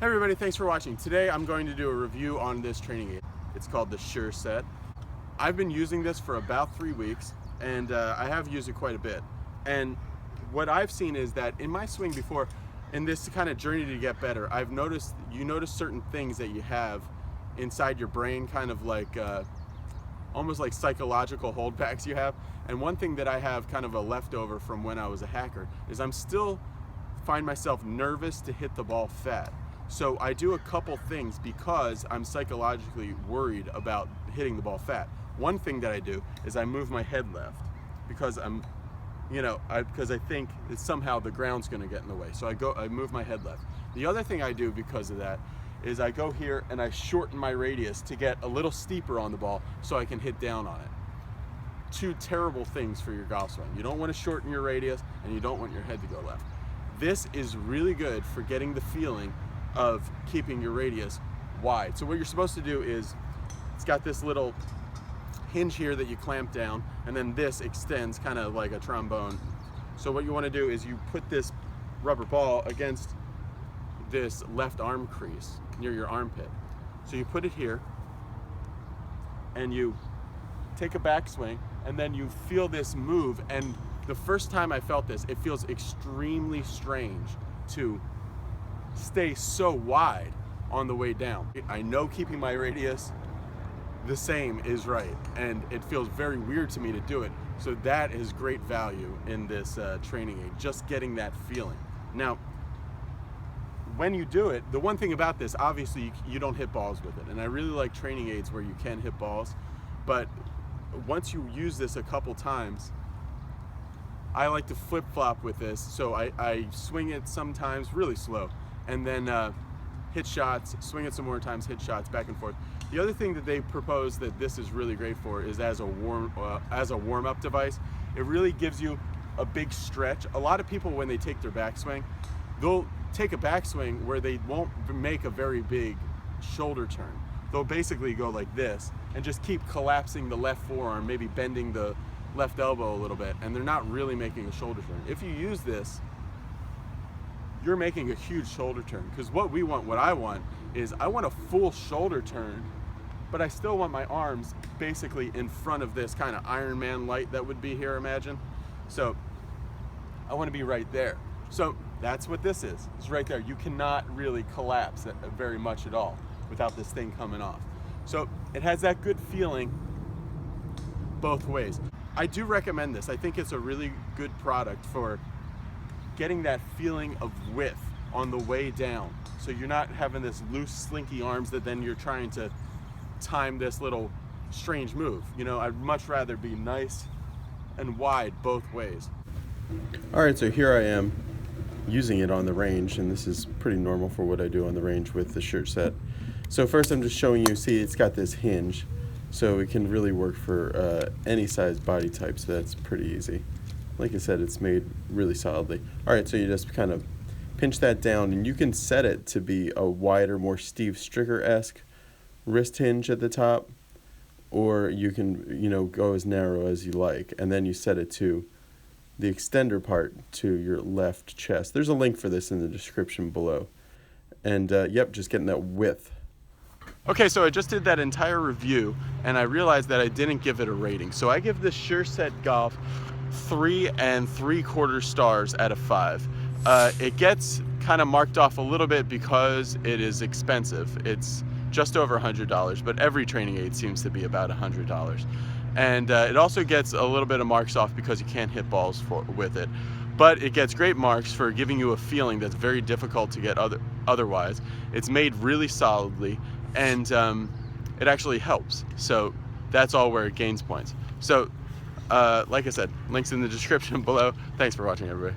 Hey everybody, thanks for watching. Today I'm going to do a review on this training aid. It's called the Sure Set. I've been using this for about 3 weeks and I have used it quite a bit. And what I've seen is that in my swing before, in this kind of journey to get better, I've noticed you notice certain things that you have inside your brain, kind of like almost like psychological holdbacks you have. And one thing that I have kind of a leftover from when I was a hacker is I'm still find myself nervous to hit the ball fat. So I do a couple things because I'm psychologically worried about hitting the ball fat. One thing that I do is I move my head left because because I think that somehow the ground's going to get in the way. So I move my head left. The other thing I do because of that is I go here and I shorten my radius to get a little steeper on the ball so I can hit down on it. Two terrible things for your golf swing. You don't want to shorten your radius and you don't want your head to go left. This is really good for getting the feeling of keeping your radius wide. So what you're supposed to do is, it's got this little hinge here that you clamp down, and then this extends kind of like a trombone. So what you want to do is you put this rubber ball against this left arm crease near your armpit. So you put it here and you take a backswing, and then you feel this move. And the first time I felt this, it feels extremely strange to stay so wide on the way down. I know keeping my radius the same is right, and it feels very weird to me to do it. So that is great value in this training aid, just getting that feeling. Now, when you do it, the one thing about this, obviously you don't hit balls with it, and I really like training aids where you can hit balls, but once you use this a couple times, I like to flip-flop with this. So I swing it sometimes really slow, and then hit shots, swing it some more times, hit shots, back and forth. The other thing that they propose that this is really great for is as a warm-up device. It really gives you a big stretch. A lot of people, when they take their backswing, they'll take a backswing where they won't make a very big shoulder turn. They'll basically go like this and just keep collapsing the left forearm, maybe bending the left elbow a little bit, and they're not really making a shoulder turn. If you use this, you're making a huge shoulder turn, because what I want is I want a full shoulder turn, but I still want my arms basically in front of this kind of Iron Man light that would be here, imagine. So I want to be right there. So that's what this is. It's right there. You cannot really collapse very much at all without this thing coming off. So it has that good feeling both ways. I do recommend this. I think it's a really good product for getting that feeling of width on the way down. So you're not having this loose, slinky arms that then you're trying to time this little strange move. You know, I'd much rather be nice and wide both ways. All right, so here I am using it on the range, and this is pretty normal for what I do on the range with the Sure Set. So first I'm just showing you, see, it's got this hinge, so it can really work for any size body type, so that's pretty easy. Like I said, it's made really solidly. All right, so you just kind of pinch that down, and you can set it to be a wider, more Steve Stricker-esque wrist hinge at the top, or you can, go as narrow as you like, and then you set it to the extender part to your left chest. There's a link for this in the description below. And yep, just getting that width. Okay, so I just did that entire review, and I realized that I didn't give it a rating. So I give the Sure Set Golf 3 3/4 stars out of 5. It gets kind of marked off a little bit because it is expensive. It's just over $100, but every training aid seems to be about $100. And it also gets a little bit of marks off because you can't hit balls with it. But it gets great marks for giving you a feeling that's very difficult to get otherwise. It's made really solidly, and it actually helps. So that's all where it gains points. So like I said, links in the description below. Thanks for watching, everybody.